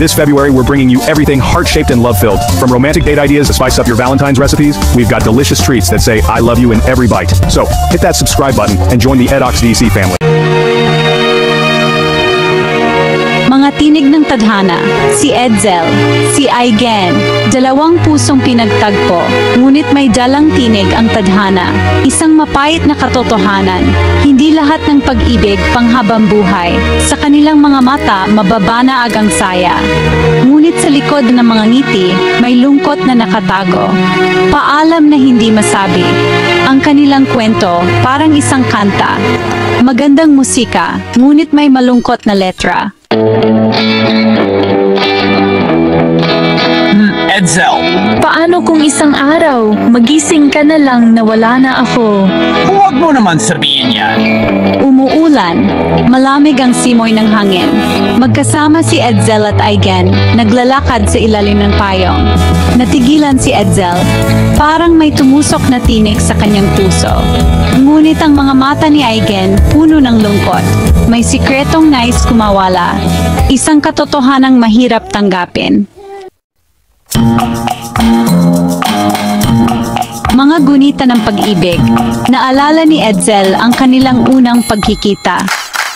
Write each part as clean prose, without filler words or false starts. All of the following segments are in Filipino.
This February, we're bringing you everything heart-shaped and love-filled. From romantic date ideas to spice up your Valentine's recipes, we've got delicious treats that say, I love you in every bite. So, hit that subscribe button and join the Edox DC family. Mga tinig ng tadhana, si Edsel, si Aigen, dalawang pusong pinagtagpo, ngunit may dalang tinig ang tadhana, isang mapait na katotohanan, hindi lahat ng pag-ibig panghabang buhay, sa kanilang mga mata mababana agang saya. Ngunit sa likod ng mga ngiti, may lungkot na nakatago. Paalam na hindi masabi. Ang kanilang kwento, parang isang kanta. Magandang musika, ngunit may malungkot na letra. Edsel, Paano kung isang araw, magising ka na lang na wala na ako? huwag mo naman sabihin yan. Umuulan, malamig ang simoy ng hangin. Magkasama si Edsel at Aigen, naglalakad sa ilalim ng payong. Natigilan si Edsel, parang may tumusok na tinik sa kanyang puso. Ngunit ang mga mata ni Aigen, puno ng lungkot. May sikretong nais kumawala. Isang katotohanang mahirap tanggapin. Mga gunita ng pag-ibig. Naalala ni Edsel ang kanilang unang pagkikita.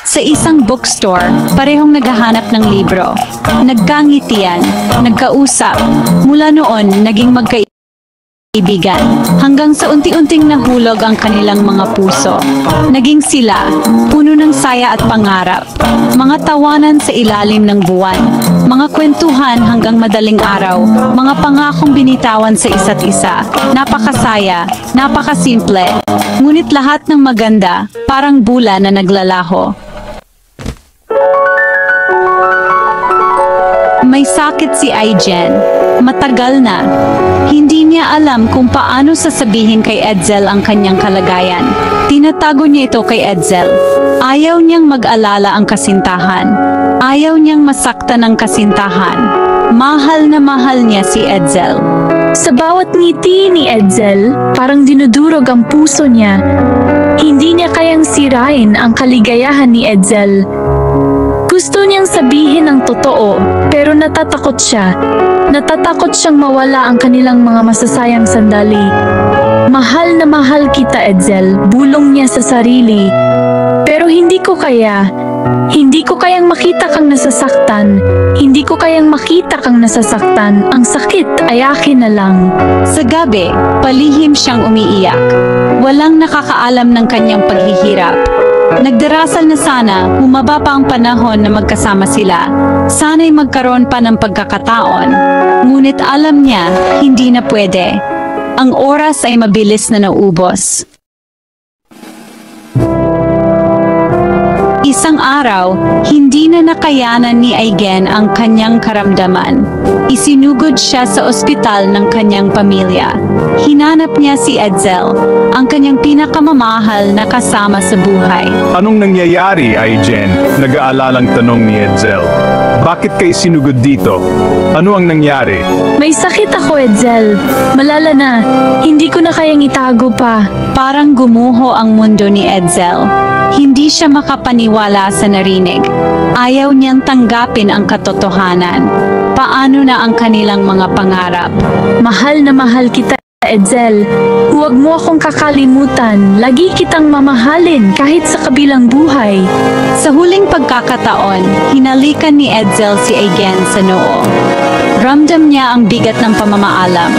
Sa isang bookstore, parehong naghahanap ng libro. Nagkangitian, nagkausap. Mula noon, naging magkaibigan. Hanggang sa unti-unting nahulog ang kanilang mga puso. Naging sila, puno ng saya at pangarap. Mga tawanan sa ilalim ng buwan. Mga kwentuhan hanggang madaling araw. Mga pangakong binitawan sa isa't isa. Napakasaya, napakasimple. Ngunit lahat ng maganda, parang bulan na naglalaho. May sakit si Aigen. Matagal na. Hindi niya alam kung paano sasabihin kay Edsel ang kanyang kalagayan. Tinatago niya ito kay Edsel. Ayaw niyang mag-alala ang kasintahan. Ayaw niyang masaktan ang kasintahan. Mahal na mahal niya si Edsel. Sa bawat ngiti ni Edsel, parang dinudurog ang puso niya. Hindi niya kayang sirain ang kaligayahan ni Edsel. Gusto niyang sabihin ang totoo, pero natatakot siya. Natatakot siyang mawala ang kanilang mga masasayang sandali. Mahal na mahal kita, Edsel, bulong niya sa sarili. Pero hindi ko kaya. Hindi ko kayang makita kang nasasaktan. Hindi ko kayang makita kang nasasaktan. Ang sakit ay akin na lang. Sa gabi, palihim siyang umiiyak. Walang nakakaalam ng kanyang paghihirap. Nagdarasal na sana, humaba pa ang panahon na magkasama sila. Sana'y magkaroon pa ng pagkakataon. Ngunit alam niya, hindi na pwede. Ang oras ay mabilis na naubos. Isang araw, hindi na nakayanan ni Aigen ang kanyang karamdaman. Isinugod siya sa ospital ng kanyang pamilya. Hinanap niya si Edsel, ang kanyang pinakamamahal na kasama sa buhay. Anong nangyayari, Aigen? Nag-aalalang tanong ni Edsel. Bakit kay sinugod dito? Ano ang nangyari? May sakit ako, Edsel. Malala na. Hindi ko na kayang itago pa. Parang gumuho ang mundo ni Edsel. Hindi siya makapaniwala sa narinig. Ayaw niyang tanggapin ang katotohanan. Paano na ang kanilang mga pangarap? Mahal na mahal kita, Edsel. Huwag mo akong kakalimutan. Lagi kitang mamahalin kahit sa kabilang buhay. Sa huling pagkakataon, hinalikan ni Edsel si Aigen sa noo. Ramdam niya ang bigat ng pamamaalam.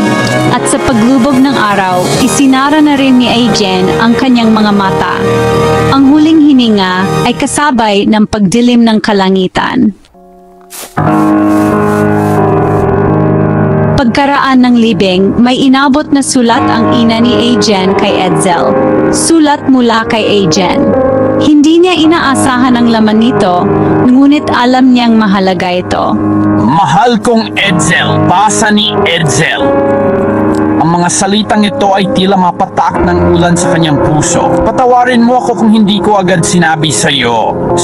At sa paglubog ng araw, isinara na rin ni Aigen ang kanyang mga mata. Ang huling hininga ay kasabay ng pagdilim ng kalangitan. Pagkaraan ng libing, may inabot na sulat ang ina ni Aigen kay Edsel. Sulat mula kay Aigen. Hindi niya inaasahan ang laman nito, ngunit alam niyang mahalaga ito. Mahal kong Edsel, basa ni Edsel. Ang mga salitang ito ay tila mapataak ng ulan sa kanyang puso. Patawarin mo ako kung hindi ko agad sinabi sa'yo.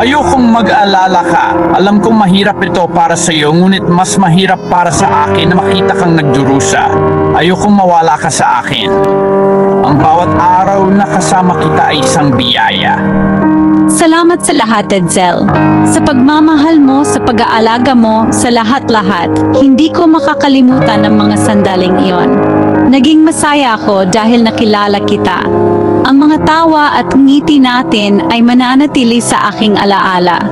Ayokong mag-alala ka. Alam kong mahirap ito para sa'yo, ngunit mas mahirap para sa akin na makita kang nagdurusa. Ayokong mawala ka sa akin. Ang bawat araw na kasama kita ay isang biyaya. Salamat sa lahat, Edsel. Sa pagmamahal mo, sa pag-aalaga mo, sa lahat-lahat, hindi ko makakalimutan ang mga sandaling iyon. Naging masaya ako dahil nakilala kita. Ang mga tawa at ngiti natin ay mananatili sa aking alaala.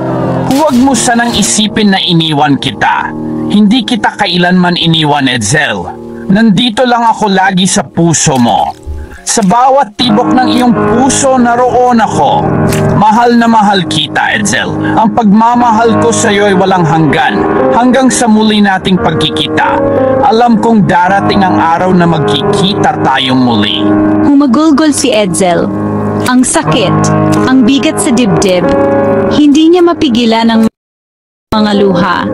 Huwag mo sanang isipin na iniwan kita. Hindi kita kailanman iniwan, Edsel. Nandito lang ako lagi sa puso mo. Sa bawat tibok ng iyong puso, naroon ako. Mahal na mahal kita, Edsel. Ang pagmamahal ko sa iyo ay walang hanggan. Hanggang sa muli nating pagkikita. Alam kong darating ang araw na magkikita tayong muli. Humagulgol si Edsel. Ang sakit, ang bigat sa dibdib. Hindi niya mapigilan ang mga luha.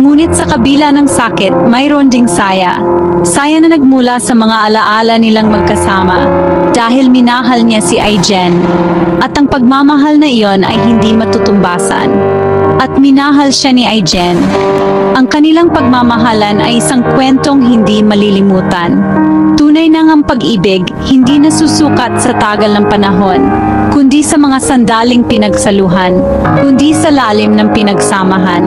Ngunit sa kabila ng sakit, mayroon ding saya. Saya na nagmula sa mga alaala nilang magkasama. Dahil minahal niya si Aijen. At ang pagmamahal na iyon ay hindi matutumbasan. At minahal siya ni Aijen. Ang kanilang pagmamahalan ay isang kwentong hindi malilimutan. Tunay na ang pag-ibig, hindi nasusukat sa tagal ng panahon, kundi sa mga sandaling pinagsaluhan, kundi sa lalim ng pinagsamahan.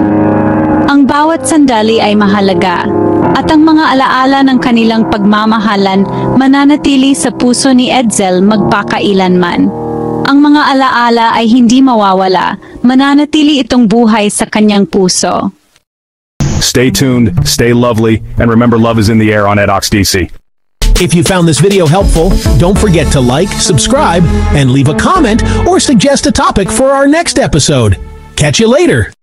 Ang bawat sandali ay mahalaga, at ang mga alaala ng kanilang pagmamahalan mananatili sa puso ni Edsel magpakailanman. Ang mga alaala ay hindi mawawala, mananatili itong buhay sa kanyang puso. Stay tuned, stay lovely, and remember love is in the air on Edox DC. If you found this video helpful, don't forget to like, subscribe, and leave a comment or suggest a topic for our next episode. Catch you later.